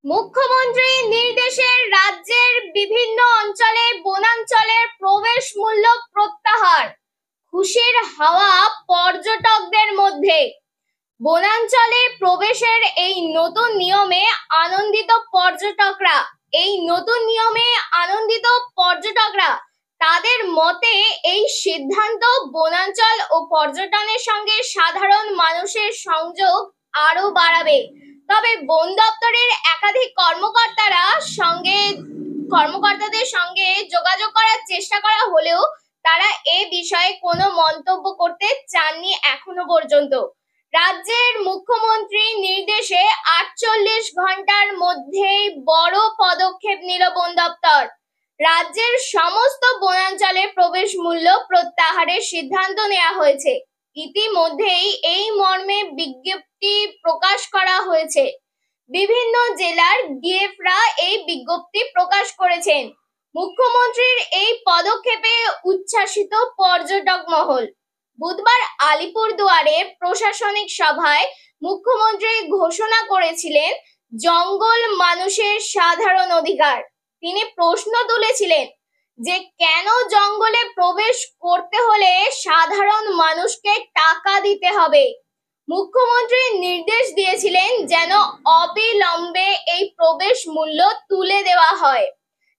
মুখ্যমন্ত্রীর নির্দেশে রাজ্যের বিভিন্ন অঞ্চলে বনাঞ্চলের প্রবেশ মূল্য প্রত্যাহার, খুশির হাওয়া পর্যটকদের মধ্যে। বনাঞ্চলে প্রবেশের এই নতুন নিয়মে আনন্দিত পর্যটকরা তাদের মতে এই সিদ্ধান্ত বনাঞ্চল ও পর্যটনের সঙ্গে সাধারণ মানুষের সংযোগ আরো বাড়াবে। তবে বন দপ্তরের একাধিক কর্মকর্তাদের সঙ্গে যোগাযোগ করার চেষ্টা করা হলেও তারা এ বিষয়ে কোনো মন্তব্য করতে চাননি এখনো পর্যন্ত। রাজ্যের মুখ্যমন্ত্রীর নির্দেশে ৪৮ ঘন্টার মধ্যেই বড় পদক্ষেপ নিল বন দপ্তর। রাজ্যের সমস্ত বনাঞ্চলে প্রবেশ মূল্য প্রত্যাহারের সিদ্ধান্ত নেওয়া হয়েছে। ইতিমধ্যেই এই মর্মে বিজ্ঞপ্তি প্রকাশ করা হয়েছে। বিভিন্ন জেলার ডিএফরা এই বিজ্ঞপ্তি প্রকাশ করেছেন। মুখ্যমন্ত্রীর এই পদক্ষেপে উচ্ছ্বাসিত পর্যটক মহল। বুধবার আলিপুরদুয়ারে প্রশাসনিক সভায় মুখ্যমন্ত্রী ঘোষণা করেছিলেন জঙ্গল মানুষের সাধারণ অধিকার। তিনি প্রশ্ন তুলেছিলেন যে কেন জঙ্গলে প্রবেশ করতে হলে সাধারণ মানুষকে টাকা দিতে হবে। মুখ্যমন্ত্রী নির্দেশ দিয়েছিলেন যেন অবিলম্বে এই প্রবেশ মূল্য তুলে দেওয়া হয়,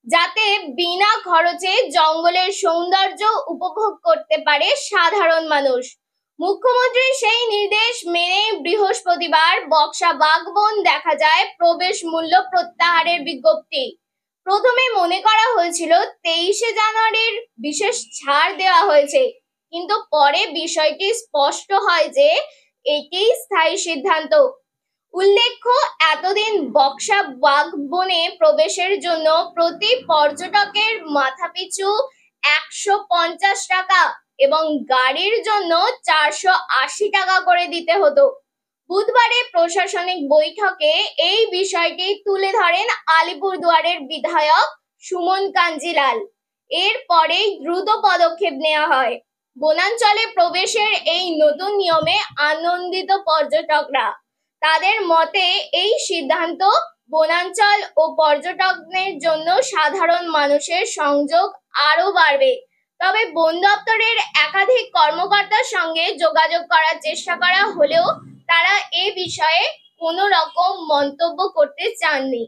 যাতে বিনা খরচে জঙ্গলের সৌন্দর্য উপভোগ করতে পারে সাধারণ মানুষ। মুখ্যমন্ত্রীর সেই নির্দেশ মেনে বৃহস্পতিবার বক্সা বাগবন দেখা যায় প্রবেশ মূল্য প্রত্যাহারের বিজ্ঞপ্তি। প্রথমে মনে করা হয়েছিল 23শে জানুয়ারির বিশেষ ছাড় দেওয়া হয়েছে, কিন্তু পরে বিষয়টি স্পষ্ট হয় যে এটি স্থায়ী সিদ্ধান্ত। উল্লেখ্য, এতদিন বক্সা বাগবনে প্রবেশের জন্য প্রতি পর্যটকের মাথাপিছু ১৫০ টাকা এবং গাড়ির জন্য ৪৮০ টাকা করে দিতে হতো। বুধবারে প্রশাসনিক বৈঠকে এই বিষয়টি তুলে ধরেন আলিপুরদুয়ারের বিধায়ক সুমন কাঞ্জিলাল। এরপরেই দ্রুত পদক্ষেপ নেওয়া হয়। বনাঞ্চলে প্রবেশের এই নতুন নিয়মে আনন্দিত পর্যটকরা। তাদের মতে এই সিদ্ধান্ত বনাঞ্চল ও পর্যটনের জন্য সাধারণ মানুষের সংযোগ আরো বাড়বে। তবে বন দপ্তরের একাধিক কর্মকর্তার সঙ্গে যোগাযোগ করার চেষ্টা করা হলেও তারা এ বিষয়ে কোনো রকম মন্তব্য করতে চাননি।